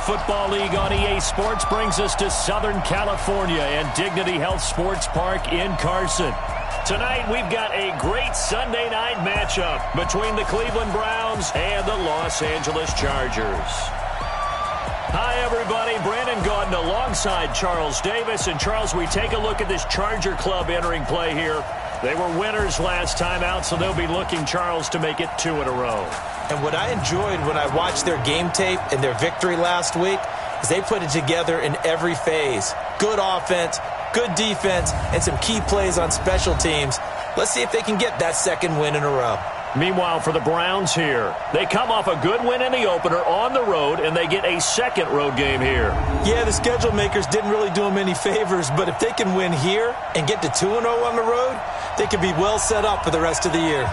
Football League on EA Sports brings us to Southern California and Dignity Health Sports Park in Carson. Tonight, we've got a great Sunday night matchup between the Cleveland Browns and the Los Angeles Chargers. Hi, everybody. Brandon Gordon alongside Charles Davis. And, Charles, we take a look at this Charger club entering play here. They were winners last time out, so they'll be looking, Charles, to make it 2 in a row. And what I enjoyed when I watched their game tape and their victory last week is they put it together in every phase. Good offense, good defense, and some key plays on special teams. Let's see if they can get that second win in a row. Meanwhile, for the Browns here, they come off a good win in the opener on the road, and they get a second road game here. Yeah, the schedule makers didn't really do them any favors, but if they can win here and get to 2-0 on the road, they could be well set up for the rest of the year.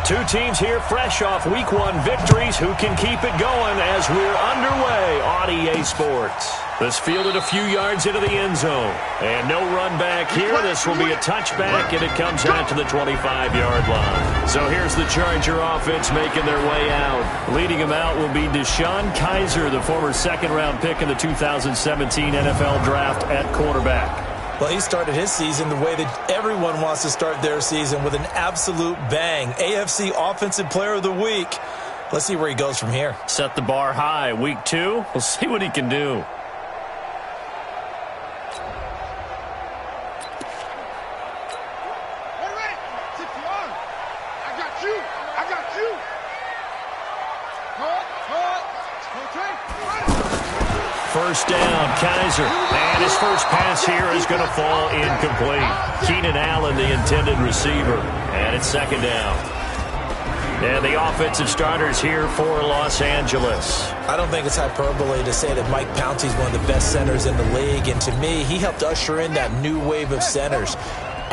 Two teams here fresh off Week 1 victories who can keep it going as we're underway on EA Sports. This fielded a few yards into the end zone. And no run back here. This will be a touchback, and it comes out to the 25-yard line. So here's the Charger offense making their way out. Leading them out will be Deshaun Kaiser, the former second-round pick in the 2017 NFL Draft at quarterback. Well, he started his season the way that everyone wants to start their season, with an absolute bang. AFC Offensive Player of the Week. Let's see where he goes from here. Set the bar high. Week 2, we'll see what he can do. First down, Kaiser. And his first pass here is going to fall incomplete. Keenan Allen, the intended receiver. And it's second down. And the offensive starters here for Los Angeles. I don't think it's hyperbole to say that Mike Pouncey's one of the best centers in the league. And to me, he helped usher in that new wave of centers.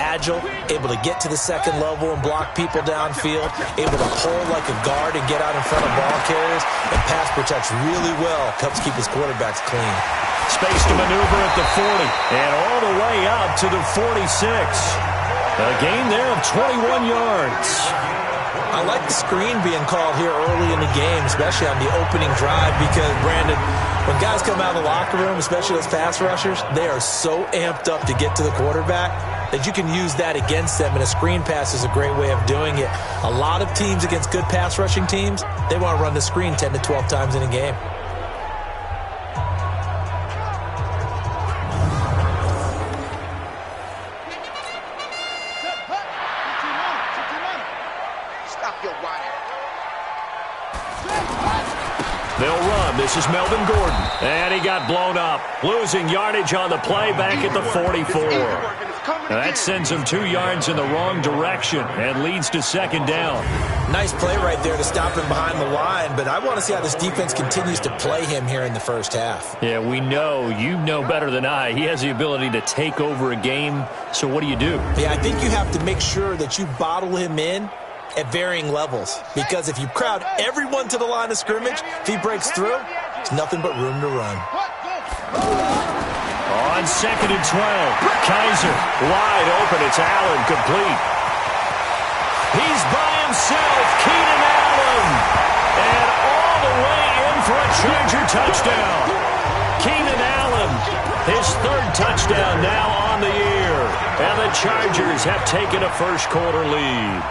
Agile, able to get to the second level and block people downfield, able to hold like a guard and get out in front of ball carriers, and pass protects really well, helps keep his quarterbacks clean. Space to maneuver at the 40, and all the way up to the 46. A gain there of 21 yards. I like the screen being called here early in the game, especially on the opening drive, because, Brandon, when guys come out of the locker room, especially those pass rushers, they are so amped up to get to the quarterback that you can use that against them, and a screen pass is a great way of doing it. A lot of teams against good pass rushing teams, they want to run the screen 10 to 12 times in a game. They'll run. This is Melvin Gordon. And he got blown up. Losing yardage on the play back at the 44. Now that sends him 2 yards in the wrong direction and leads to second down. Nice play right there to stop him behind the line, but I want to see how this defense continues to play him here in the first half. Yeah, we know. You know better than I. He has the ability to take over a game. So what do you do? Yeah, I think you have to make sure that you bottle him in at varying levels, because if you crowd everyone to the line of scrimmage, if he breaks through, there's nothing but room to run. On 2nd and 12, Kaiser wide open. It's Allen, complete. He's by himself, Keenan Allen, and all the way in for a Charger touchdown. Keenan Allen, his 3rd touchdown now on the year, and the Chargers have taken a first quarter lead.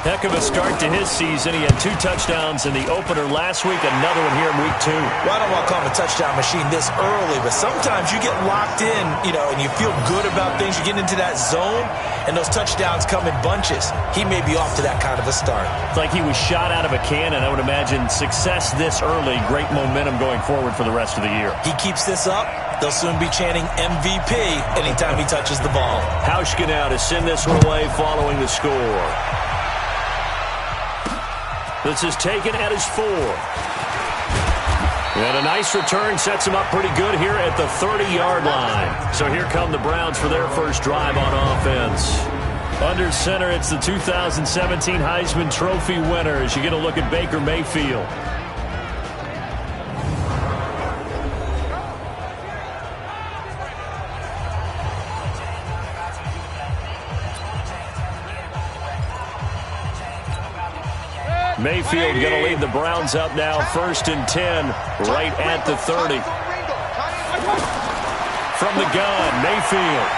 Heck of a start to his season. He had 2 touchdowns in the opener last week, another one here in week 2. Well, I don't want to call him a touchdown machine this early, but sometimes you get locked in, and you feel good about things. You get into that zone, and those touchdowns come in bunches. He may be off to that kind of a start. It's like he was shot out of a cannon. I would imagine success this early, great momentum going forward for the rest of the year. He keeps this up, they'll soon be chanting MVP anytime he touches the ball. Hauschka now to send this one away following the score. This is taken at his 4. And a nice return sets him up pretty good here at the 30-yard line. So here come the Browns for their first drive on offense. Under center, it's the 2017 Heisman Trophy winner as you get a look at Baker Mayfield. Mayfield going to lead the Browns up now, 1st and 10, right at the 30. From the gun, Mayfield.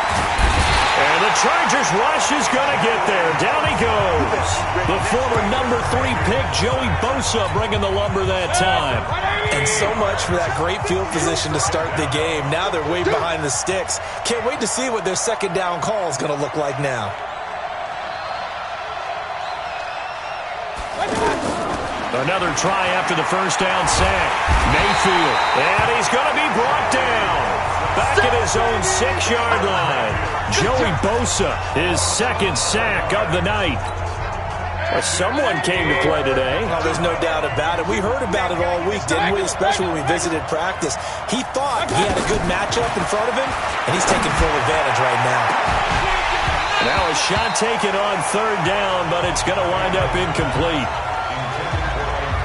And the Chargers rush is going to get there. Down he goes. The former number 3 pick, Joey Bosa, bringing the lumber that time. And so much for that great field position to start the game. Now they're way behind the sticks. Can't wait to see what their second down call is going to look like now. Another try after the first down sack. Mayfield. And he's going to be brought down. Back at his own 6-yard line. Joey Bosa, his second sack of the night. Well, someone came to play today. Oh, there's no doubt about it. We heard about it all week, didn't we? Especially when we visited practice. He thought he had a good matchup in front of him, and he's taking full advantage right now. Now a shot taken on 3rd down, but it's going to wind up incomplete.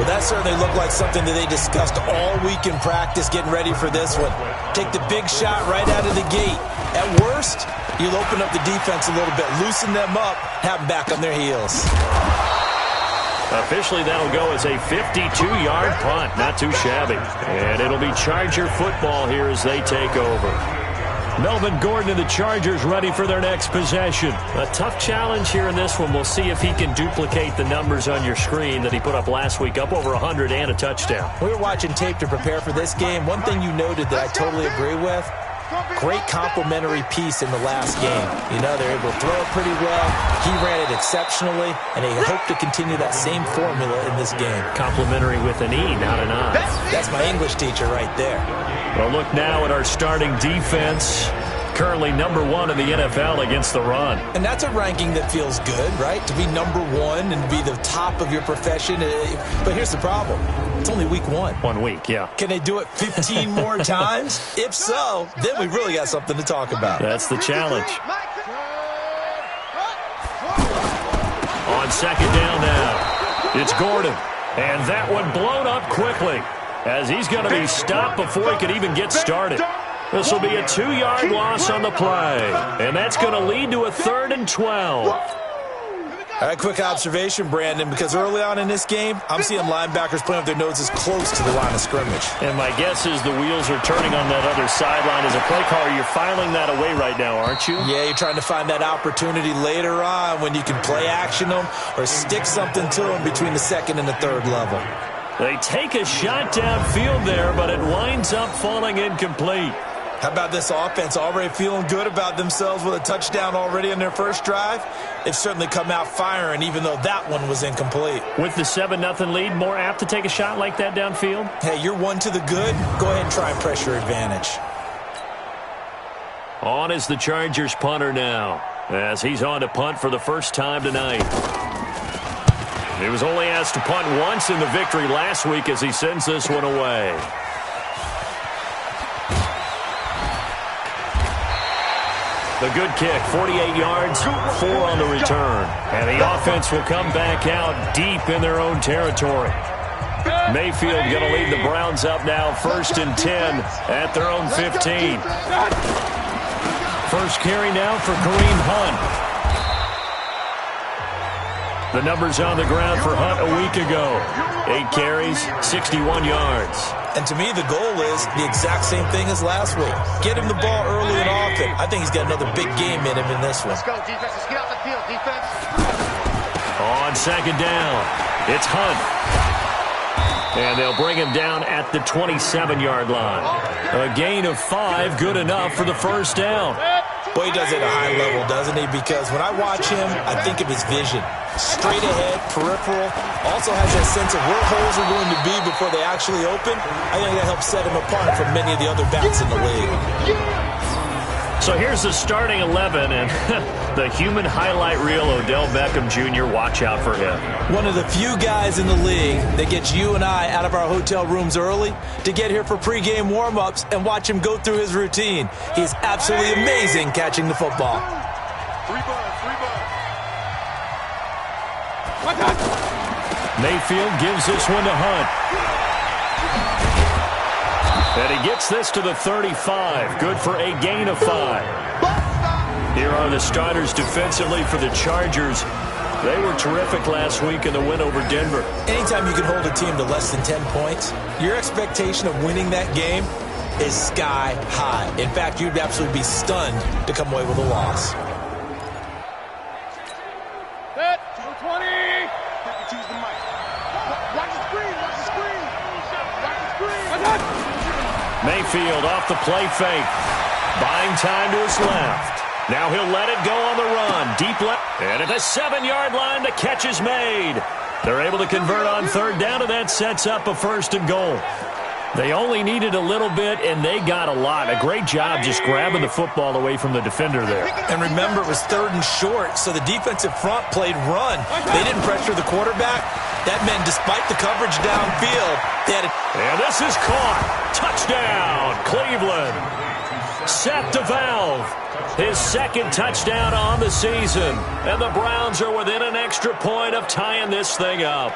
Well, that certainly looked like something that they discussed all week in practice, getting ready for this one. Take the big shot right out of the gate. At worst, you'll open up the defense a little bit, loosen them up, have them back on their heels. Officially, that'll go as a 52-yard punt. Not too shabby. And it'll be Charger football here as they take over. Melvin Gordon and the Chargers ready for their next possession. A tough challenge here in this one. We'll see if he can duplicate the numbers on your screen that he put up last week, up over 100 and a touchdown. We were watching tape to prepare for this game. One thing you noted that I totally agree with, great complimentary piece in the last game. You know, they're able to throw it pretty well. He ran it exceptionally, and they hope to continue that same formula in this game. Complimentary with an E, not an I. That's my English teacher right there. Well, look now at our starting defense. Currently number 1 in the NFL against the run. And that's a ranking that feels good, right? To be number 1 and be the top of your profession. But here's the problem. It's only week 1. 1 week, yeah. Can they do it 15 more times? If so, then we really got something to talk about. That's the challenge. On 2nd down now, it's Gordon. And that one blown up quickly as he's going to be stopped before he could even get started. This will be a 2-yard loss on the play. And that's going to lead to a 3rd and 12. All right, quick observation, Brandon, because early on in this game, I'm seeing linebackers playing with their noses close to the line of scrimmage. And my guess is the wheels are turning on that other sideline. As a play caller, you're filing that away right now, aren't you? Yeah, you're trying to find that opportunity later on when you can play action them or stick something to them between the 2nd and the 3rd level. They take a shot downfield there, but it winds up falling incomplete. How about this offense already feeling good about themselves with a touchdown already in their first drive? They've certainly come out firing, even though that one was incomplete. With the 7-0 lead, more apt to take a shot like that downfield? Hey, you're 1 to the good. Go ahead and try and press your advantage. On is the Chargers punter now, as he's on to punt for the first time tonight. He was only asked to punt once in the victory last week as he sends this one away. The good kick, 48 yards, 4 on the return. And the offense will come back out deep in their own territory. Mayfield going to lead the Browns up now, 1st and 10 at their own 15. First carry now for Kareem Hunt. The numbers on the ground for Hunt a week ago. 8 carries, 61 yards. And to me, the goal is the exact same thing as last week. Get him the ball early and often. I think he's got another big game in him in this one. Let's go, defense. Let's get out the field, defense. On 2nd down, it's Hunt. And they'll bring him down at the 27-yard line. A gain of 5, good enough for the first down. Boy, he does it at a high level, doesn't he? Because when I watch him, I think of his vision. Straight ahead, peripheral. Also has that sense of where holes are going to be before they actually open. I think that helps set him apart from many of the other backs in the league. So here's the starting 11, and the human highlight reel, Odell Beckham Jr., watch out for him. One of the few guys in the league that gets you and I out of our hotel rooms early to get here for pregame warm-ups and watch him go through his routine. He's absolutely amazing catching the football. Mayfield gives this one to Hunt. And he gets this to the 35. Good for a gain of 5. Here are the starters defensively for the Chargers. They were terrific last week in the win over Denver. Anytime you can hold a team to less than 10 points, your expectation of winning that game is sky high. In fact, you'd absolutely be stunned to come away with a loss. Set. 220. Choose the mic. Watch the screen. Watch the screen. Watch the screen. Mayfield off the play fake. Buying time to his left. Now he'll let it go on the run. Deep left. And at the 7-yard line, the catch is made. They're able to convert on third down, and that sets up a 1st and goal. They only needed a little bit, and they got a lot. A great job just grabbing the football away from the defender there. And remember, it was 3rd and short, so the defensive front played run. They didn't pressure the quarterback. That meant despite the coverage downfield, they had And this is caught. Touchdown, Cleveland. Seth DeValve, his 2nd touchdown on the season. And the Browns are within an extra point of tying this thing up.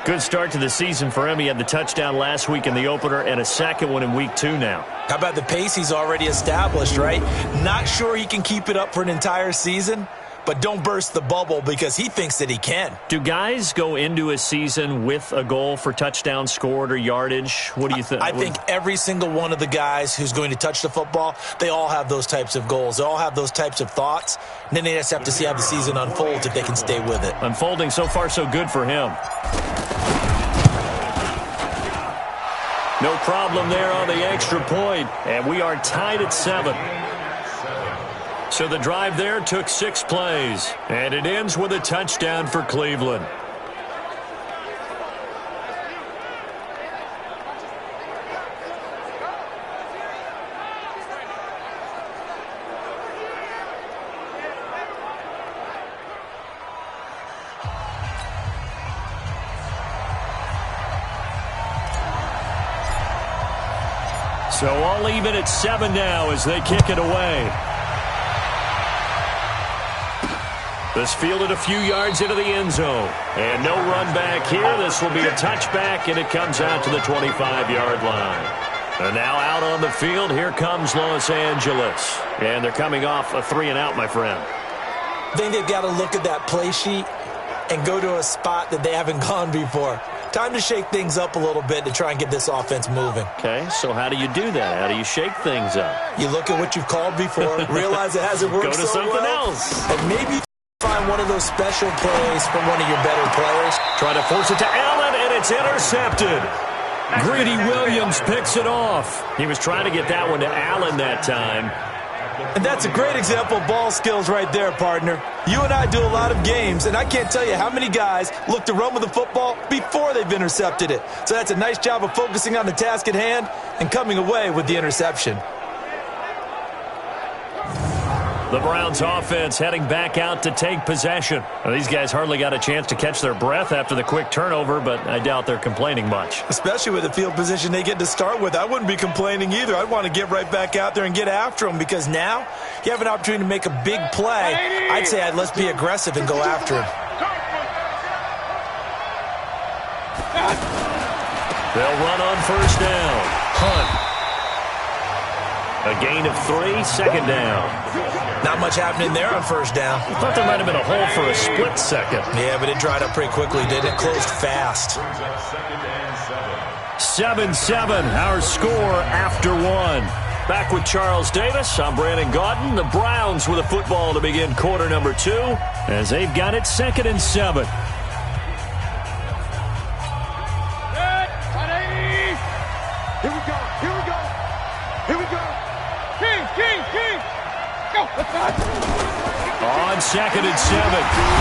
Good start to the season for him. He had the touchdown last week in the opener and a 2nd one in week 2 now. How about the pace he's already established, right? Not sure he can keep it up for an entire season, but don't burst the bubble because he thinks that he can. Do guys go into a season with a goal for touchdown scored or yardage? What do you think? I think every single one of the guys who's going to touch the football, they all have those types of goals. They all have those types of thoughts. And then they just have to see how the season unfolds if they can stay with it. Unfolding so far so good for him. No problem there on the extra point, and we are tied at 7. So the drive there took 6 plays, and it ends with a touchdown for Cleveland. So all even at 7 now as they kick it away. This fielded a few yards into the end zone. And no run back here. This will be a touchback, and it comes out to the 25-yard line. And now out on the field, here comes Los Angeles. And they're coming off a 3-and-out, my friend. I think they've got to look at that play sheet and go to a spot that they haven't gone before. Time to shake things up a little bit to try and get this offense moving. Okay, so how do you do that? How do you shake things up? You look at what you've called before, realize it hasn't worked Go to so something well, else. and maybe find one of those special plays from one of your better players. Try to force it to Allen, and it's intercepted. Greedy Williams picks it off. He was trying to get that one to Allen that time. And that's a great example of ball skills right there, partner. You and I do a lot of games, and I can't tell you how many guys look to run with the football before they've intercepted it. So that's a nice job of focusing on the task at hand and coming away with the interception. The Browns offense heading back out to take possession. Well, these guys hardly got a chance to catch their breath after the quick turnover, but I doubt they're complaining much. Especially with the field position they get to start with. I wouldn't be complaining either. I'd want to get right back out there and get after them because now you have an opportunity to make a big play. I'd say let's be aggressive and go after him. They'll run on first down. Hunt. A gain of 3, second down. Not much happening there on first down. I thought there might have been a hole for a split second. Yeah, but it dried up pretty quickly, didn't it? Closed fast. 7-7, our score after 1. Back with Charles Davis, I'm Brandon Gaudin. The Browns with a football to begin quarter number 2 as they've got it 2nd and 7. Here we go. Here we go. Here we go. King. Go. On 2nd and 7,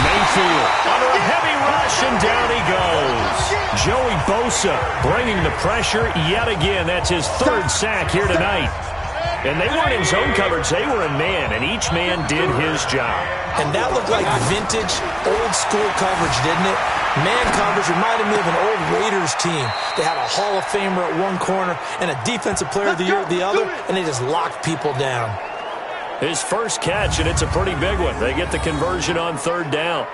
Mayfield under a heavy rush, and down he goes. Joey Bosa bringing the pressure yet again. That's his 3rd sack here tonight. And they weren't in zone coverage. They were in man, and each man did his job. And that looked like vintage, old-school coverage, didn't it? Man coverage reminded me of an old Raiders team. They had a Hall of Famer at one corner and a Defensive Player of the Year at the other, and they just locked people down. His first catch, and it's a pretty big one. They get the conversion on 3rd down.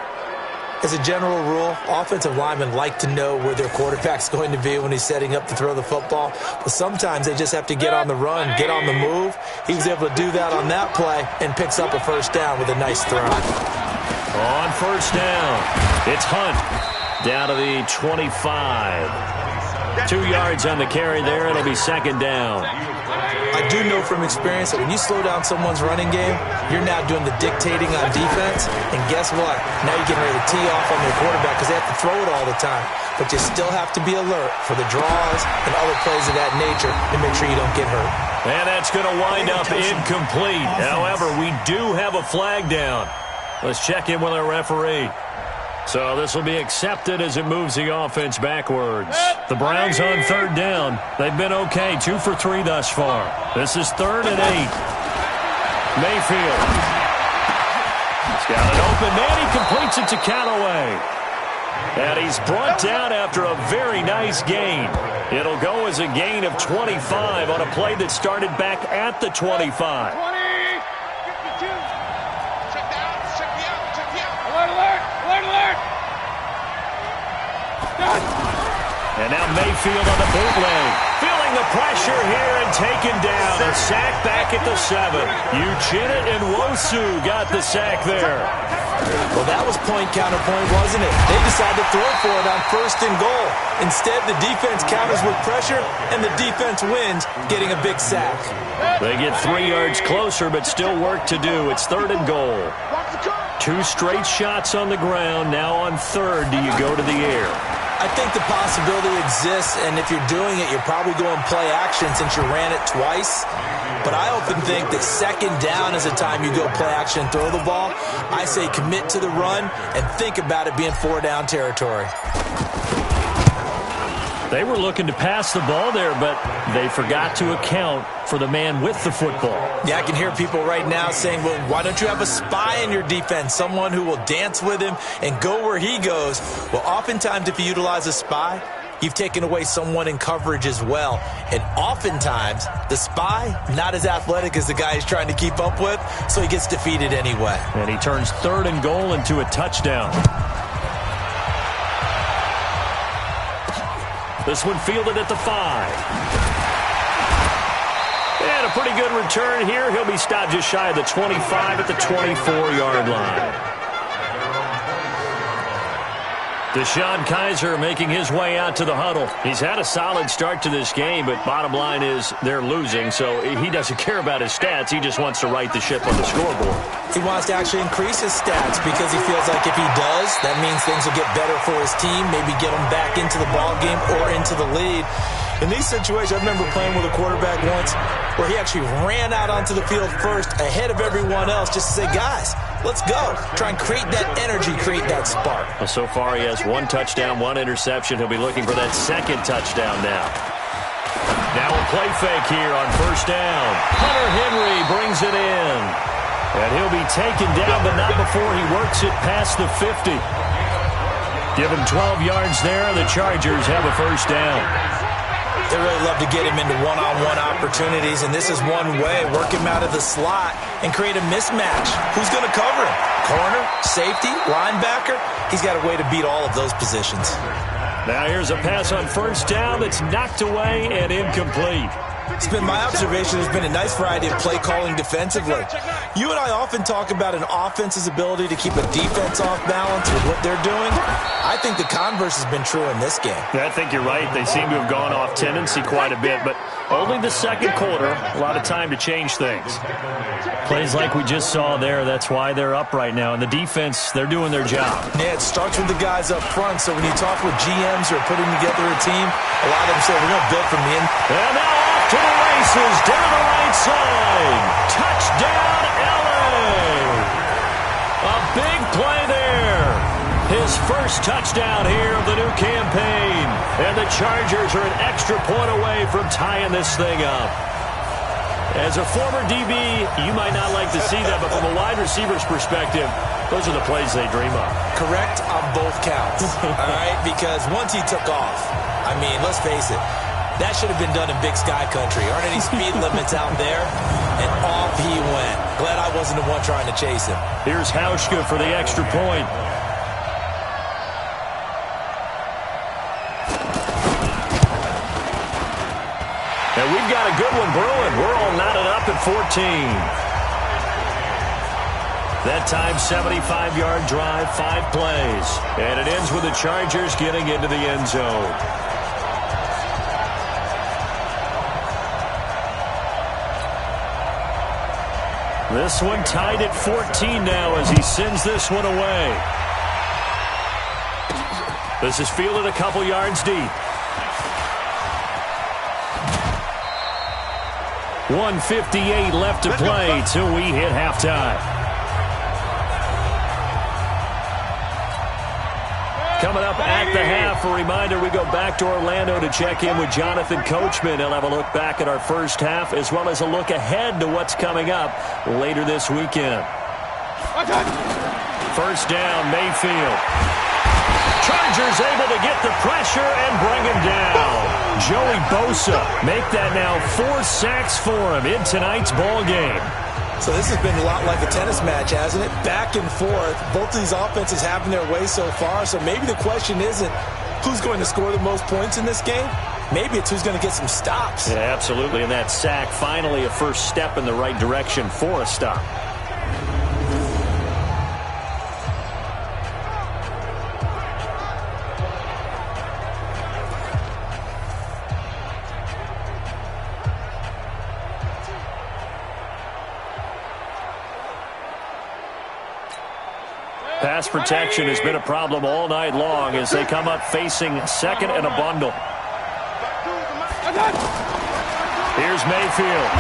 As a general rule, offensive linemen like to know where their quarterback's going to be when he's setting up to throw the football. But sometimes they just have to get on the run, get on the move. He was able to do that on that play and picks up a first down with a nice throw. On first down, it's Hunt down to the 25. 2 yards on the carry there. It'll be second down. I do know from experience that when you slow down someone's running game, you're now doing the dictating on defense. And guess what? Now you're getting ready to tee off on your quarterback because they have to throw it all the time. But you still have to be alert for the draws and other plays of that nature to make sure you don't get hurt. And that's going to wind up incomplete. However, we do have a flag down. Let's check in with our referee. So this will be accepted as it moves the offense backwards. The Browns on third down. They've been okay, 2 for 3 thus far. This is 3rd and 8. Mayfield. He's got it open. Man, he completes it to Callaway. And he's brought down after a very nice gain. It'll go as a gain of 25 on a play that started back at the 25. 20, 52. Check the out, check the out, check the out. Alert, alert, alert, alert. And now Mayfield on the bootleg. Feeling the pressure here and taken down. A sack back at the 7. Uchenna and Wosu got the sack there. Well, that was point counterpoint, wasn't it? They decided to throw for it on 1st and goal. Instead, the defense counters with pressure, and the defense wins, getting a big sack. They get 3 yards closer, but still work to do. It's 3rd and goal. 2 straight shots on the ground. Now on 3rd, do you go to the air? I think the possibility exists, and if you're doing it, you're probably going play action since you ran it twice. But I often think that 2nd down is the time you go play action and throw the ball. I say commit to the run and think about it being 4-down territory. They were looking to pass the ball there, but they forgot to account for the man with the football. Yeah, I can hear people right now saying, well, why don't you have a spy in your defense, someone who will dance with him and go where he goes? Well, oftentimes if you utilize a spy, you've taken away someone in coverage as well. And oftentimes, the spy, not as athletic as the guy he's trying to keep up with, so he gets defeated anyway. And he turns 3rd and goal into a touchdown. This one fielded at the 5. And a pretty good return here. He'll be stopped just shy of the 25 at the 24-yard line. Deshaun Kaiser making his way out to the huddle. He's had a solid start to this game, but bottom line is they're losing, so he doesn't care about his stats. He just wants to right the ship on the scoreboard. He wants to actually increase his stats because he feels like if he does, that means things will get better for his team, maybe get him back into the ball game or into the lead. In these situations, I remember playing with a quarterback once where he actually ran out onto the field first ahead of everyone else just to say, guys, let's go. Try and create that energy, create that spark. Well, so far he has 1 touchdown, 1 interception. He'll be looking for that 2nd touchdown now. Now a play fake here on 1st down. Hunter Henry brings it in. And he'll be taken down, but not before he works it past the 50. Give him 12 yards there. The Chargers have a 1st down. They really love to get him into one-on-one opportunities, and this is one way. Work him out of the slot and create a mismatch. Who's going to cover him? Corner, safety, linebacker? He's got a way to beat all of those positions. Now here's a pass on 1st down that's knocked away and incomplete. It's been my observation there's been a nice variety of play calling defensively. You and I often talk about an offense's ability to keep a defense off balance with what they're doing. I think the converse has been true in this game. Yeah, I think you're right. They seem to have gone off tendency quite a bit, but only the 2nd quarter, a lot of time to change things. Plays like we just saw there, that's why they're up right now. And the defense, they're doing their job. Yeah, it starts with the guys up front, so when you talk with GMs who are putting together a team, a lot of them say, we're going to build from the end. And now off to the races, down the right side. Touchdown, LA! A big play there. His first touchdown here of the new campaign. And the Chargers are an extra point away from tying this thing up. As a former DB, you might not like to see that, but from a wide receiver's perspective, those are the plays they dream of. Correct on both counts, all right? Because once he took off, I mean, let's face it, that should have been done in Big Sky Country. Aren't any speed limits out there? And off he went. Glad I wasn't the one trying to chase him. Here's Hauschka for the extra point. And we've got a good one brewing. We're all knotted up at 14. That time, 75-yard drive, 5 plays. And it ends with the Chargers getting into the end zone. This one tied at 14 now as he sends this one away. This is fielded a couple yards deep. 1:58 left to play till we hit halftime. Coming up at the half, a reminder, we go back to Orlando to check in with Jonathan Coachman. He'll have a look back at our first half as well as a look ahead to what's coming up later this weekend. First down, Mayfield. Chargers able to get the pressure and bring him down. Joey Bosa make that now 4 sacks for him in tonight's ball game. So this has been a lot like a tennis match, hasn't it? Back and forth. Both of these offenses having their way so far. So maybe the question isn't who's going to score the most points in this game. Maybe it's who's going to get some stops. Yeah, absolutely. And that sack, finally a first step in the right direction for a stop. Pass protection has been a problem all night long as they come up facing second and a bundle. Here's Mayfield.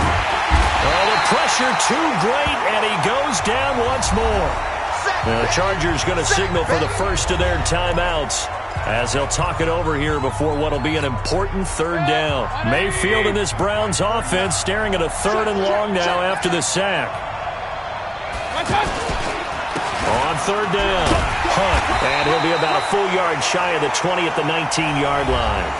Oh, the pressure too great, and he goes down once more. The Chargers going to signal for the first of their timeouts as they'll talk it over here before what will be an important third down. Mayfield in this Browns offense staring at a 3rd and long now after the sack. On 3rd down, Hunt, and he'll be about a full yard shy of the 20 at the 19-yard line.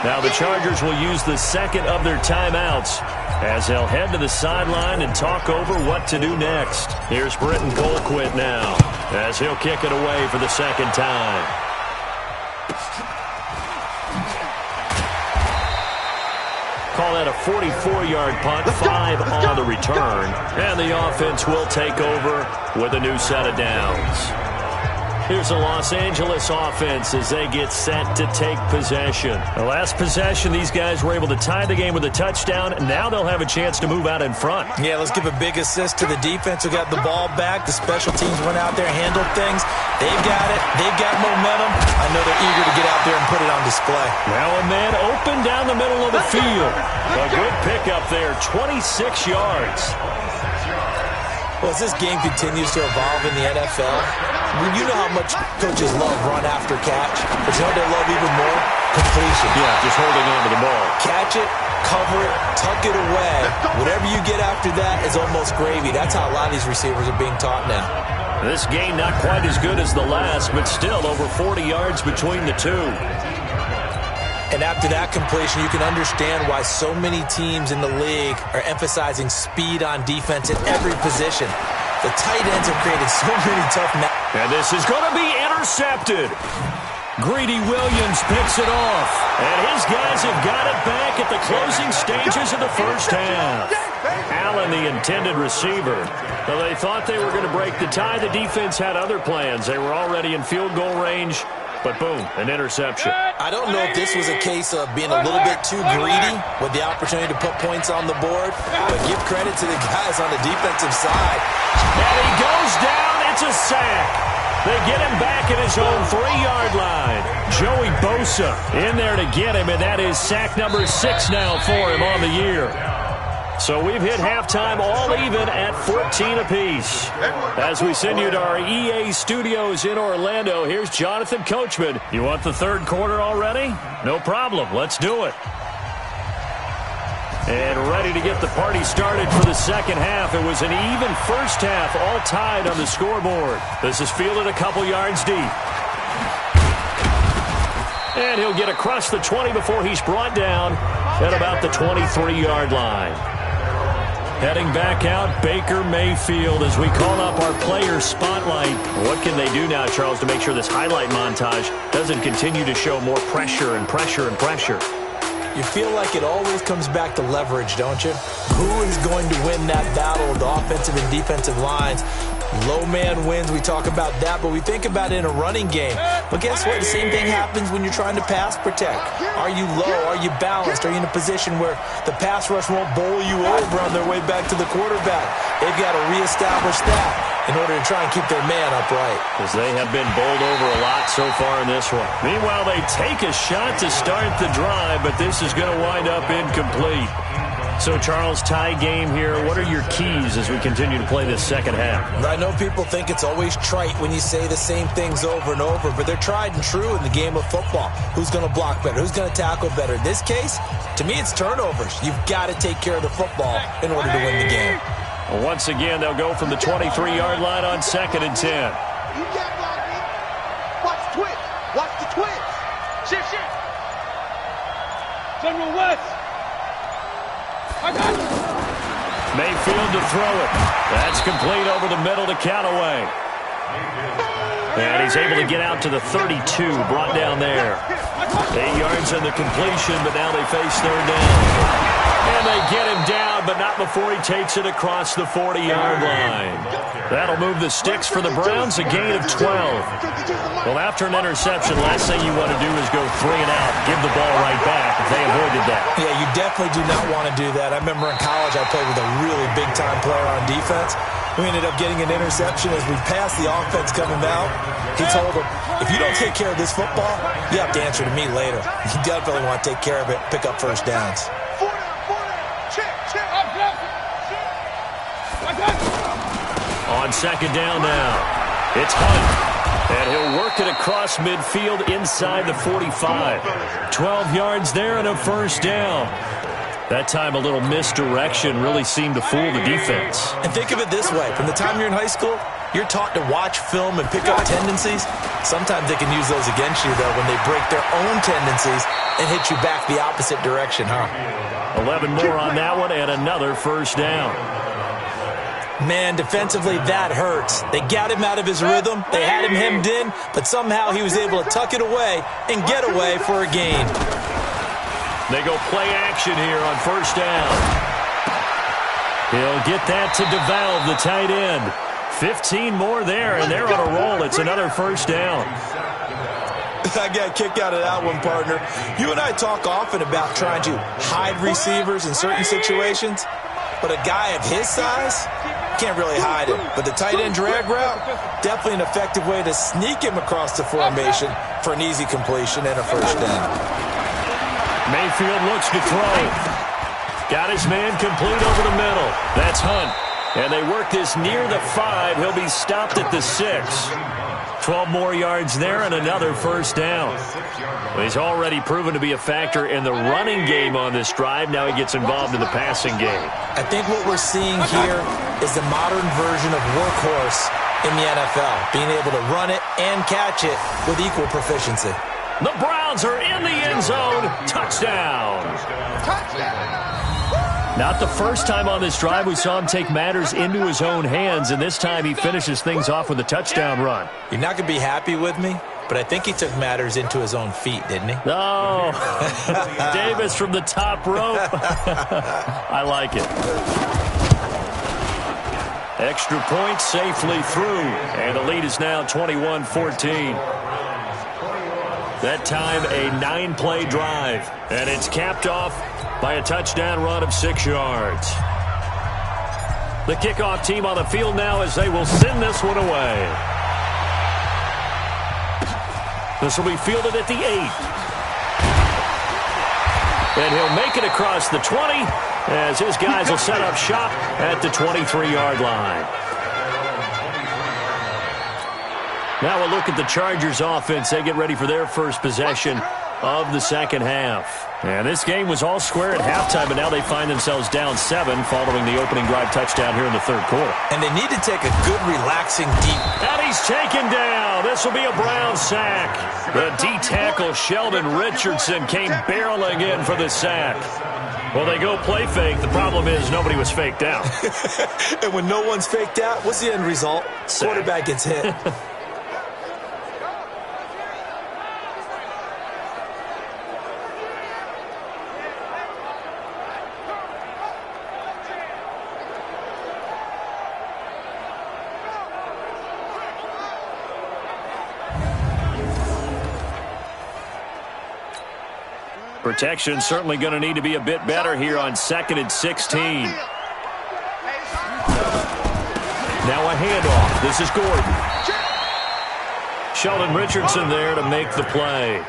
Now the Chargers will use the second of their timeouts as they'll head to the sideline and talk over what to do next. Here's Britton Colquitt now as he'll kick it away for the second time. Call that a 44-yard punt, 5 on the return. And the offense will take over with a new set of downs. Here's the Los Angeles offense as they get set to take possession. The last possession, these guys were able to tie the game with a touchdown. Now they'll have a chance to move out in front. Yeah, let's give a big assist to the defense who got the ball back. The special teams went out there, handled things. They've got it. They've got momentum. I know they're eager to get out there and put it on display. Now a man open down the middle of the field. A good pickup there, 26 yards. Well, as this game continues to evolve in the NFL, you know how much coaches love run after catch, but you know what they love even more? Completion. Yeah, just holding on to the ball. Catch it, cover it, tuck it away. Whatever you get after that is almost gravy. That's how a lot of these receivers are being taught now. This game not quite as good as the last, but still over 40 yards between the two. And after that completion, you can understand why so many teams in the league are emphasizing speed on defense at every position. The tight ends have created so many tough matches. And this is going to be intercepted. Greedy Williams picks it off. And his guys have got it back at the closing stages of the first half. Allen, the intended receiver. Well, they thought they were going to break the tie. The defense had other plans. They were already in field goal range. But boom, an interception. I don't know if this was a case of being a little bit too greedy with the opportunity to put points on the board, but give credit to the guys on the defensive side. And he goes down. It's a sack. They get him back at his own 3-yard line. Joey Bosa in there to get him, and that is sack number 6 now for him on the year. So we've hit halftime all even at 14 apiece. As we send you to our EA studios in Orlando, here's Jonathan Coachman. You want the third quarter already? No problem. Let's do it. And ready to get the party started for the second half. It was an even first half, all tied on the scoreboard. This is fielded a couple yards deep. And he'll get across the 20 before he's brought down at about the 23-yard line. Heading back out, Baker Mayfield as we call up our player spotlight. What can they do now, Charles, to make sure this highlight montage doesn't continue to show more pressure and pressure and pressure? You feel like it always comes back to leverage, don't you? Who is going to win that battle of the offensive and defensive lines? Low man wins. We talk about that, but we think about it in a running game. But guess what? The same thing happens when you're trying to pass protect. Are you low? Are you balanced? Are you in a position where the pass rush won't bowl you over on their way back to the quarterback? They've got to reestablish that in order to try and keep their man upright. Because they have been bowled over a lot so far in this one. Meanwhile, they take a shot to start the drive, but this is going to wind up incomplete. So, Charles, tie game here. What are your keys as we continue to play this second half? I know people think it's always trite when you say the same things over and over, but they're tried and true in the game of football. Who's going to block better? Who's going to tackle better? In this case, to me, it's turnovers. You've got to take care of the football in order to win the game. Well, once again, they'll go from the 23-yard line on 2nd and 10. You got block me. Watch the twitch. Watch the twitch. Shift. General West. I got you. Mayfield to throw it. That's complete over the middle to Callaway. And he's able to get out to the 32, brought down there. 8 yards on the completion, but now they face 3rd down. And they get him down, but not before he takes it across the 40-yard line. That'll move the sticks for the Browns, a gain of 12. Well, after an interception, last thing you want to do is go 3 and out, give the ball right back if they avoided that. Yeah, you definitely do not want to do that. I remember in college I played with a really big-time player on defense. We ended up getting an interception as we passed the offense coming out. He told him, if you don't take care of this football, you have to answer to me later. You definitely want to take care of it, pick up first downs. On 2nd down now, it's Hunt. And he'll work it across midfield inside the 45. 12 yards there and a 1st down. That time a little misdirection really seemed to fool the defense. And think of it this way. From the time you're in high school, you're taught to watch film and pick up tendencies. Sometimes they can use those against you, though, when they break their own tendencies and hit you back the opposite direction, huh? 11 more on that one and another 1st down. Man, defensively, that hurts. They got him out of his rhythm. They had him hemmed in, but somehow he was able to tuck it away and get away for a gain. They go play action here on 1st down. He'll get that to DeValve, the tight end. 15 more there, and they're on a roll. It's another 1st down. I got a kick out of that one, partner. You and I talk often about trying to hide receivers in certain situations, but a guy of his size can't really hide him. But the tight end drag route, definitely an effective way to sneak him across the formation for an easy completion and a 1st down. Mayfield looks to throw. Got his man complete over the middle. That's Hunt. And they work this near the 5. He'll be stopped at the 6. 12 more yards there and another 1st down. Well, he's already proven to be a factor in the running game on this drive. Now he gets involved in the passing game. I think what we're seeing here is the modern version of workhorse in the NFL, being able to run it and catch it with equal proficiency. The Browns are in the end zone. Touchdown. Not the first time on this drive we saw him take matters into his own hands, and this time he finishes things off with a touchdown run. You're not going to be happy with me, but I think he took matters into his own feet, didn't he? Oh, Davis from the top rope. I like it. Extra point safely through, and the lead is now 21-14. That time a 9-play drive, and it's capped off by a touchdown run of 6 yards. The kickoff team on the field now as they will send this one away. This will be fielded at the 8. And he'll make it across the 20 as his guys will set up shop at the 23-yard line. Now we'll look at the Chargers offense. They get ready for their first possession of the second half. And this game was all square at halftime, but now they find themselves down 7 following the opening drive touchdown here in the 3rd quarter. And they need to take a good, relaxing, deep. And he's taken down. This will be a Brown sack. The D-tackle Sheldon Richardson came barreling in for the sack. Well, they go play fake. The problem is nobody was faked out. And when no one's faked out, what's the end result? Sack. Quarterback gets hit. protection certainly going to need to be a bit better here on 2nd and 16. Now a handoff. This is Gordon. Sheldon Richardson there to make the play.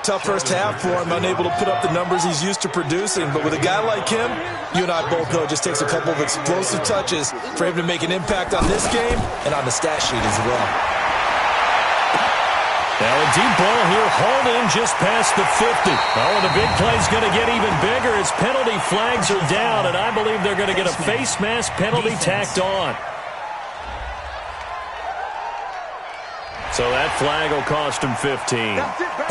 Tough first half for him, unable to put up the numbers he's used to producing. But with a guy like him, you and I both know it just takes a couple of explosive touches for him to make an impact on this game and on the stat sheet as well. Now a deep ball here, hauled in just past the 50. Oh, and the big play's going to get even bigger as penalty flags are down, and I believe they're going to get a face mask penalty tacked on. So that flag will cost him 15.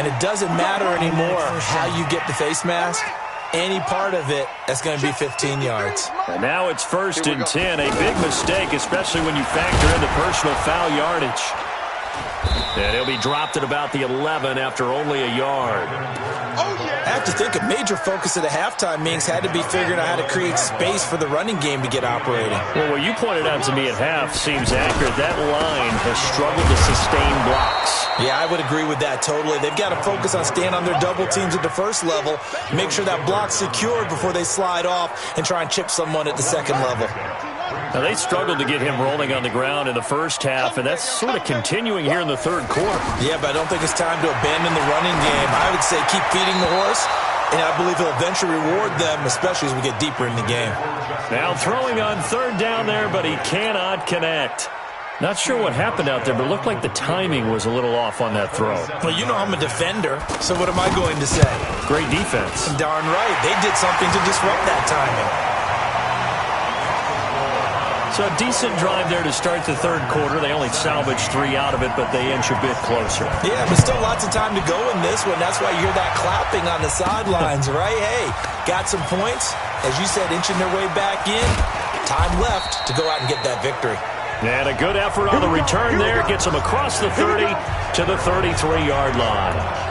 And it doesn't matter anymore how you get the face mask. Any part of it, that's going to be 15 yards. And now it's 1st and 10. A big mistake, especially when you factor in the personal foul yardage. And he'll be dropped at about the 11 after only a yard. I have to think a major focus at the halftime means had to be figuring out how to create space for the running game to get operating. Well, what you pointed out to me at half seems accurate. That line has struggled to sustain blocks. Yeah, I would agree with that totally. They've got to focus on staying on their double teams at the first level, make sure that block's secured before they slide off and try and chip someone at the second level. Now, they struggled to get him rolling on the ground in the first half, and that's sort of continuing here in the third quarter. Yeah, but I don't think it's time to abandon the running game. I would say keep feeding the horse, and I believe he'll eventually reward them, especially as we get deeper in the game. Now throwing on 3rd down there, but he cannot connect. Not sure what happened out there, but it looked like the timing was a little off on that throw. Well, you know I'm a defender, so what am I going to say? Great defense. Darn right. They did something to disrupt that timing. So a decent drive there to start the third quarter. They only salvaged 3 out of it, but they inch a bit closer. Yeah, but still lots of time to go in this one. That's why you hear that clapping on the sidelines, right? Hey, got some points. As you said, inching their way back in. Time left to go out and get that victory. And a good effort on the return there. Gets them across the 30 to the 33-yard line.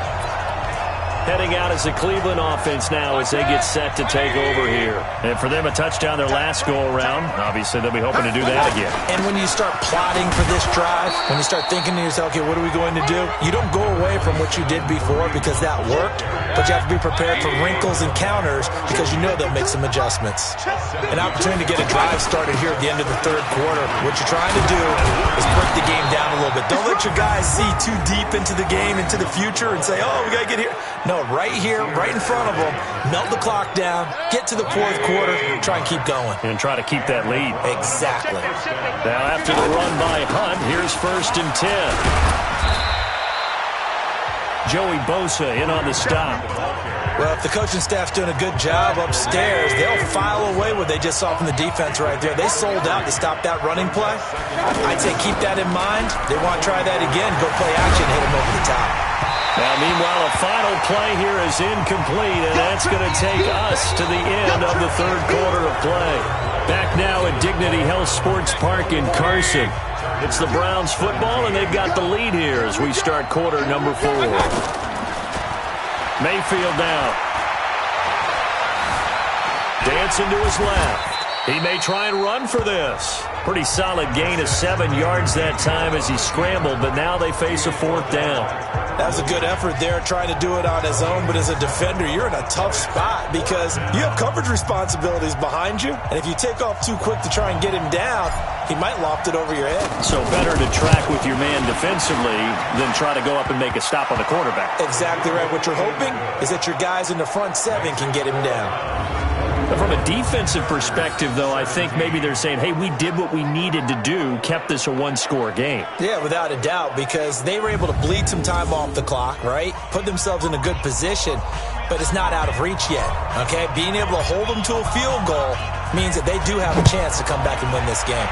Heading out as the Cleveland offense now as they get set to take over here. And for them, a touchdown their last go-around. Obviously, they'll be hoping to do that again. And when you start plotting for this drive, when you start thinking to yourself, okay, what are we going to do? You don't go away from what you did before because that worked, but you have to be prepared for wrinkles and counters because you know they'll make some adjustments. An opportunity to get a drive started here at the end of the third quarter. What you're trying to do is break the game down a little bit. Don't let your guys see too deep into the game, into the future, and say, oh, we got to get here. No, right here, right in front of them, melt the clock down, get to the fourth quarter, try and keep going. And try to keep that lead. Exactly. Now after the run by Hunt, here's 1st and 10. Joey Bosa in on the stop. Well, if the coaching staff's doing a good job upstairs, they'll file away what they just saw from the defense right there. They sold out to stop that running play. I'd say keep that in mind. They want to try that again, go play action, hit them over the top. Now, meanwhile, a final play here is incomplete, and that's going to take us to the end of the third quarter of play. Back now at Dignity Health Sports Park in Carson. It's the Browns football, and they've got the lead here as we start quarter number 4. Mayfield down. Dancing to his left. He may try and run for this. Pretty solid gain of 7 yards that time as he scrambled, but now they face a 4th down. That was a good effort there, trying to do it on his own, but as a defender, you're in a tough spot because you have coverage responsibilities behind you, and if you take off too quick to try and get him down, he might loft it over your head. So better to track with your man defensively than try to go up and make a stop on the quarterback. Exactly right. What you're hoping is that your guys in the front 7 can get him down. From a defensive perspective, though, I think maybe they're saying, hey, we did what we needed to do, kept this a one-score game. Yeah, without a doubt, because they were able to bleed some time off the clock, right? Put themselves in a good position, but it's not out of reach yet, okay? Being able to hold them to a field goal means that they do have a chance to come back and win this game.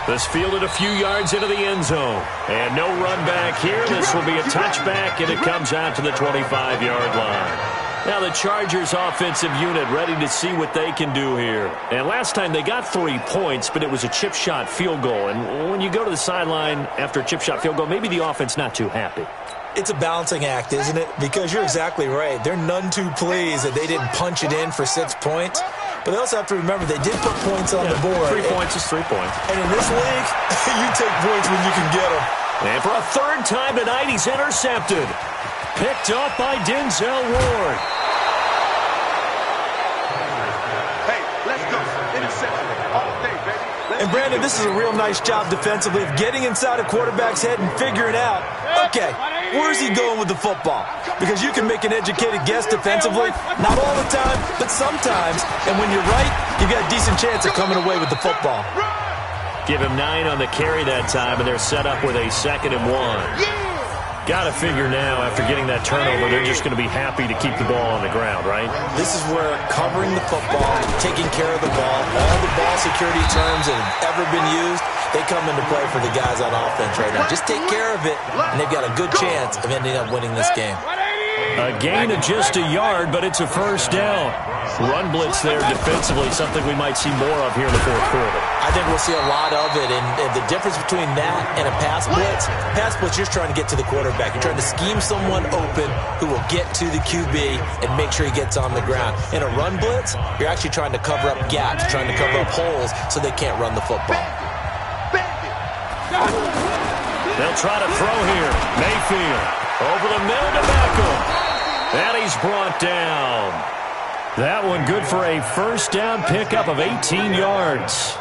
This fielded a few yards into the end zone. And no run back here. This will be a touchback, and it comes out to the 25-yard line. Now the Chargers offensive unit ready to see what they can do here. And last time they got 3 points, but it was a chip shot field goal. And when you go to the sideline after a chip shot field goal, maybe the offense not too happy. It's a balancing act, isn't it? Because you're exactly right. They're none too pleased that they didn't punch it in for 6 points. But they also have to remember they did put points on the board. 3 points is 3 points. And in this league, you take points when you can get them. And for a third time tonight, he's intercepted. picked up by Denzel Ward. Hey, let's go. Interception all day, baby. And Brandon, this is a real nice job defensively of getting inside a quarterback's head and figuring out, okay, where's he going with the football? Because you can make an educated guess defensively, not all the time, but sometimes. And when you're right, you've got a decent chance of coming away with the football. Give him 9 on the carry that time, and they're set up with a 2nd and 1. Got to figure now, after getting that turnover, they're just going to be happy to keep the ball on the ground, right? This is where covering the football, taking care of the ball, all the ball security terms that have ever been used, they come into play for the guys on offense right now. Just take care of it, and they've got a good chance of ending up winning this game. A gain of just a yard, but it's a first down. Run blitz there defensively, something we might see more of here in the fourth quarter. I think we'll see a lot of it, and the difference between that and a pass blitz, you're just trying to get to the quarterback. You're trying to scheme someone open who will get to the QB and make sure he gets on the ground. In a run blitz, you're actually trying to cover up gaps, trying to cover up holes so they can't run the football. They'll try to throw here. Mayfield over the middle to Beckham. And he's brought down. That one good for a first down pickup of 18 yards.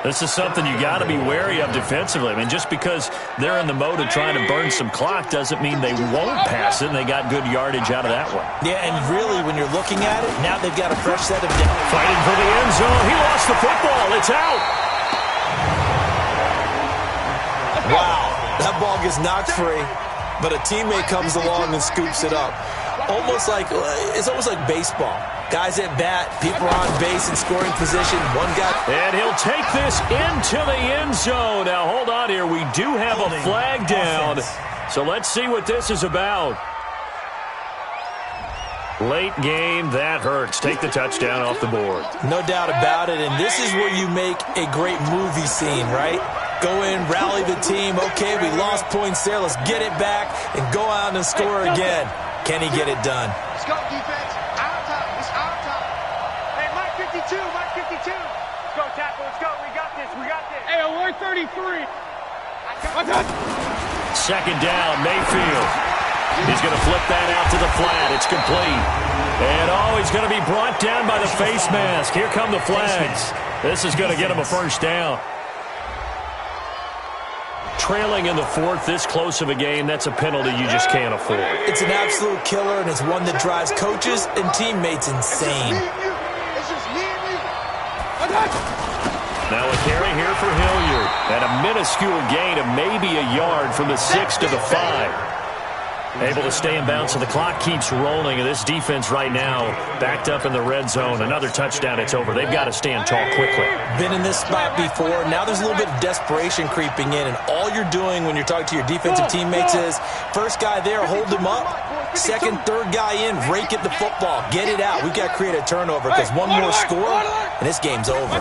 This is something you got to be wary of defensively. I mean, just because they're in the mode of trying to burn some clock doesn't mean they won't pass it, and they got good yardage out of that one. Yeah, and really, when you're looking at it, now they've got a fresh set of depth. Fighting for the end zone. He lost the football. It's out. Wow, that ball gets knocked free, but a teammate comes along and scoops it up. It's almost like baseball. Guys at bat, people are on base in scoring position. One guy. And he'll take this into the end zone. Now, hold on here. We do have a flag down. So let's see what this is about. Late game, that hurts. Take the touchdown off the board. No doubt about it, and this is where you make a great movie scene, right? Go in, rally the team. Okay, we lost points there. Let's get it back and go out and score again. Can he get it done? Let's go, defense. Our time. It's our time. Hey, Mike 52. Mike 52. Let's go, tackle. Let's go. We got this. We got this. Hey, alert 33. Second down, Mayfield. He's going to flip that out to the flat. It's complete. And, he's going to be brought down by the face mask. Here come the flags. This is going to get him a first down. Trailing in the fourth, this close of a game, that's a penalty you just can't afford. It's an absolute killer, and it's one that drives coaches and teammates insane. It's just me and you. Now a carry here for Hilliard. And a minuscule gain of maybe a yard from the 6 to the 5. Able to stay in bounds, so the clock keeps rolling. And this defense right now backed up in the red zone. Another touchdown, it's over. They've got to stand tall quickly. Been in this spot before. Now there's a little bit of desperation creeping in. And all you're doing when you're talking to your defensive teammates is, first guy there, hold him up. Second, third guy in, rake at the football. Get it out. We've got to create a turnover because one more score, and this game's over.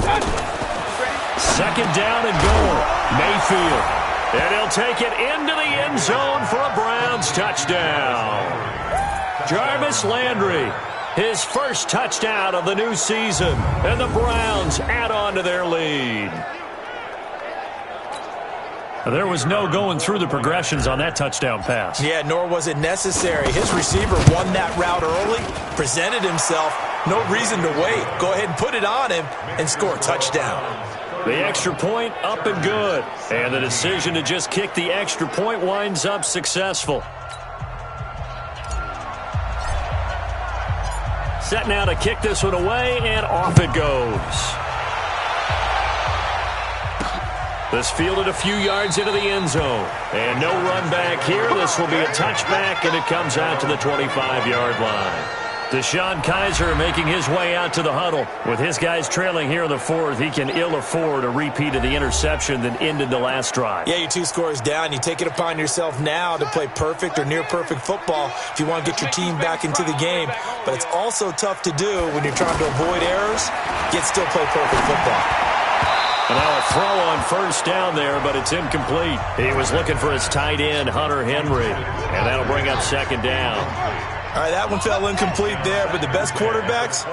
Second down and goal. Mayfield. And he'll take it into the end zone for a Browns touchdown. Jarvis Landry, his first touchdown of the new season. And the Browns add on to their lead. There was no going through the progressions on that touchdown pass. Yeah, nor was it necessary. His receiver won that route early, presented himself. No reason to wait. Go ahead and put it on him and score a touchdown. The extra point up and good. And the decision to just kick the extra point winds up successful. Set now to kick this one away, and off it goes. This fielded a few yards into the end zone. And no run back here. This will be a touchback, and it comes out to the 25-yard line. Deshaun Kaiser making his way out to the huddle. With his guys trailing here in the fourth, he can ill afford a repeat of the interception that ended the last drive. Yeah, you're 2 scores down. You take it upon yourself now to play perfect or near-perfect football if you want to get your team back into the game. But it's also tough to do when you're trying to avoid errors, yet still play perfect football. And now a throw on first down there, but it's incomplete. He was looking for his tight end, Hunter Henry. And that'll bring up second down. All right, that one fell incomplete there, but the best quarterbacks,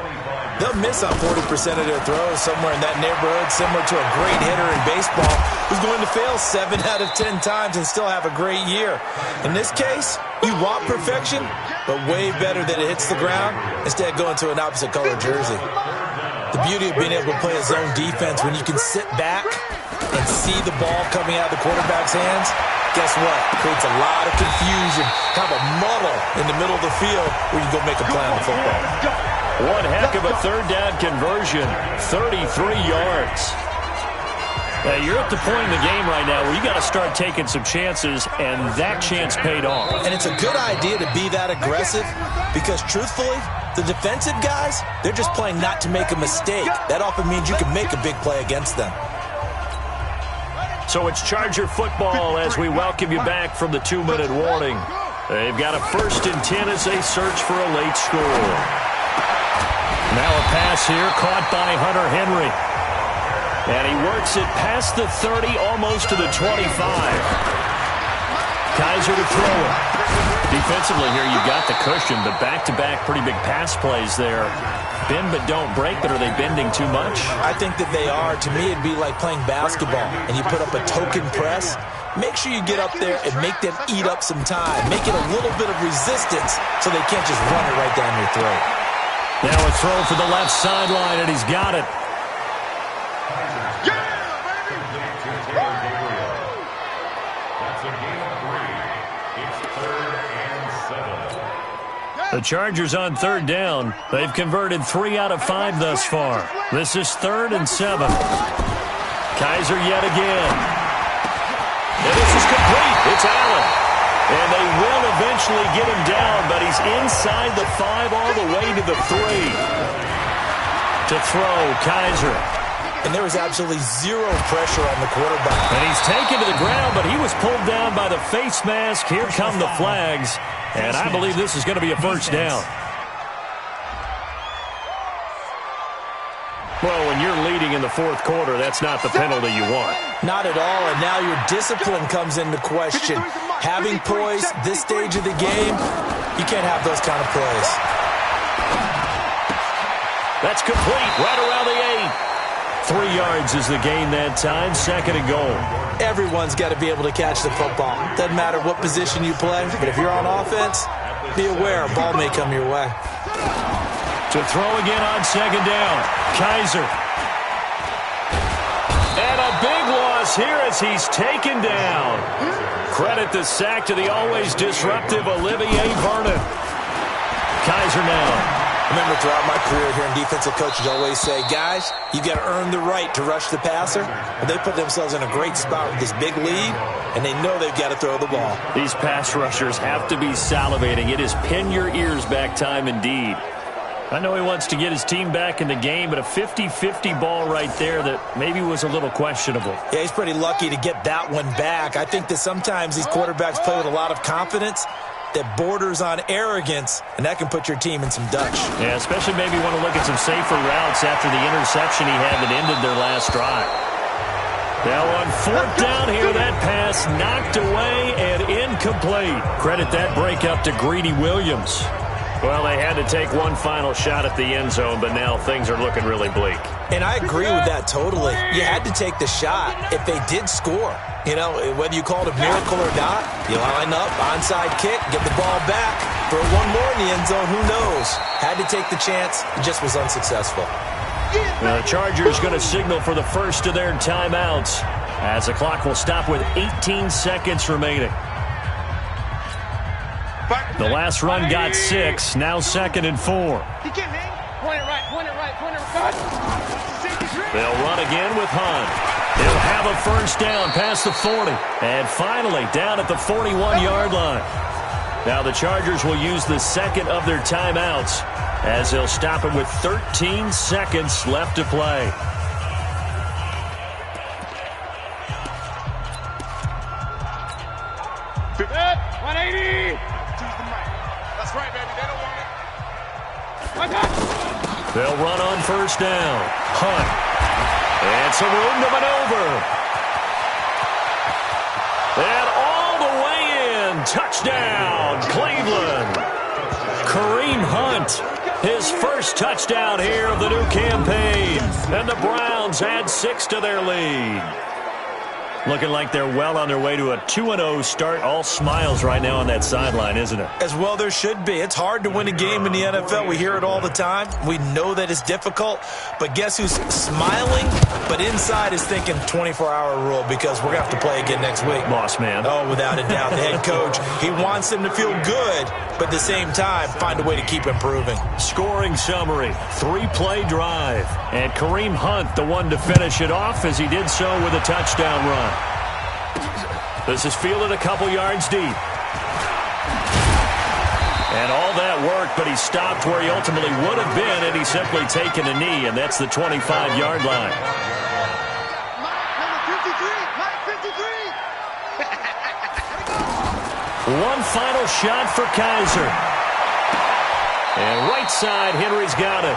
They'll miss on 40% of their throws, somewhere in that neighborhood, similar to a great hitter in baseball who's going to fail 7 out of 10 times and still have a great year. In this case, you want perfection, but way better that it hits the ground instead going to an opposite color jersey. The beauty of being able to play a zone defense when you can sit back and see the ball coming out of the quarterback's hands, guess what? It creates a lot of confusion, kind of a muddle in the middle of the field where you go make a play on the football. One heck of a third down conversion, 33 yards. Now, you're at the point in the game right now where you got to start taking some chances, and that chance paid off. And it's a good idea to be that aggressive because, truthfully, the defensive guys, they're just playing not to make a mistake. That often means you can make a big play against them. So it's Charger football as we welcome you back from the 2-minute warning. They've got a 1st and 10 as they search for a late score. Now a pass here caught by Hunter Henry. And he works it past the 30, almost to the 25. Kaiser to throw it. Defensively here, you've got the cushion, but back-to-back pretty big pass plays there. Bend but don't break, but are they bending too much? I think that they are. To me, it'd be like playing basketball, and you put up a token press. Make sure you get up there and make them eat up some time. Make it a little bit of resistance so they can't just run it right down your throat. Now a throw for the left sideline, and he's got it. The Chargers on 3rd down. They've converted 3 out of 5 thus far. This is 3rd and 7. Kaiser yet again. And this is complete. It's Allen. And they will eventually get him down, but he's inside the 5 all the way to the 3. To throw, Kaiser. And there was absolutely zero pressure on the quarterback. And he's taken to the ground, but he was pulled down by the face mask. Here come the flags. And I believe this is going to be a 1st down. Well, when you're leading in the 4th quarter, that's not the penalty you want. Not at all, and now your discipline comes into question. Having poise this stage of the game, you can't have those kind of plays. That's complete, right around the 8. 3 yards is the gain that time, 2nd and goal. Everyone's got to be able to catch the football. Doesn't matter what position you play, but if you're on offense, be aware a ball may come your way. To throw again on 2nd down, Kaiser. And a big loss here as he's taken down. Credit the sack to the always disruptive Olivier Vernon. Kaiser now. Remember, throughout my career here in defensive coaches always say, guys, you got to earn the right to rush the passer. And they put themselves in a great spot with this big lead, and they know they've got to throw the ball. These pass rushers have to be salivating. It is pin your ears back time indeed. I know he wants to get his team back in the game, but a 50-50 ball right there that maybe was a little questionable. Yeah, he's pretty lucky to get that one back. I think that sometimes these quarterbacks play with a lot of confidence that borders on arrogance, and that can put your team in some Dutch. Yeah, especially maybe want to look at some safer routes after the interception he had that ended their last drive. Now on 4th down here, that pass knocked away and incomplete. Credit that break up to Greedy Williams. Well, they had to take one final shot at the end zone, but now things are looking really bleak. And I agree with that totally. You had to take the shot if they did score. You know, whether you call it a miracle or not, you line up, onside kick, get the ball back, throw one more in the end zone, who knows? Had to take the chance, it just was unsuccessful. The Chargers going to signal for the first of their timeouts as the clock will stop with 18 seconds remaining. The last run got 6, now 2nd and 4. He can't hang. Point it right, point it right, point it right. They'll run again with Hunt. He'll have a 1st down past the 40. And finally, down at the 41-yard line. Now the Chargers will use the 2nd of their timeouts as they'll stop it with 13 seconds left to play. Good. 180. That's right, baby. They don't want it. They'll run on 1st down. Hunt. And some room to maneuver. And all the way in. Touchdown, Cleveland. Kareem Hunt His first touchdown here of the new campaign. And the Browns add 6 to their lead. Looking like they're well on their way to a 2-0 start. All smiles right now on that sideline, isn't it? As well there should be. It's hard to win a game in the NFL. We hear it all the time. We know that it's difficult. But guess who's smiling, but inside is thinking 24-hour rule because we're going to have to play again next week. Boss man. Oh, without a doubt. The head coach, he wants them to feel good, but at the same time, find a way to keep improving. Scoring summary, 3-play drive. And Kareem Hunt, the one to finish it off as he did so with a touchdown run. This is fielded a couple yards deep. And all that work, but he stopped where he ultimately would have been had he simply taken a knee, and that's the 25-yard line. Number 53. One final shot for Kaiser. And right side, Henry's got it.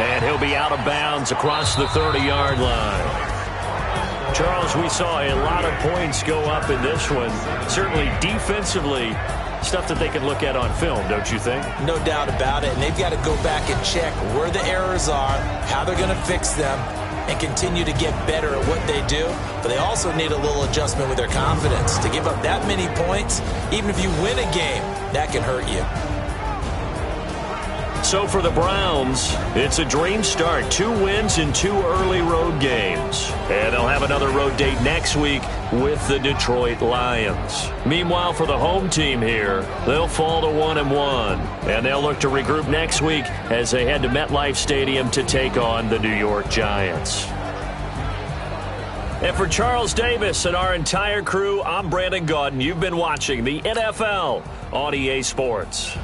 And he'll be out of bounds across the 30-yard line. Charles, we saw a lot of points go up in this one. Certainly defensively, stuff that they can look at on film, don't you think? No doubt about it. And they've got to go back and check where the errors are, how they're going to fix them, and continue to get better at what they do. But they also need a little adjustment with their confidence. To give up that many points, even if you win a game, that can hurt you. So for the Browns, it's a dream start. 2 wins in 2 early road games. And they'll have another road date next week with the Detroit Lions. Meanwhile, for the home team here, they'll fall to 1-1. And they'll look to regroup next week as they head to MetLife Stadium to take on the New York Giants. And for Charles Davis and our entire crew, I'm Brandon Gaudin. You've been watching the NFL on EA Sports.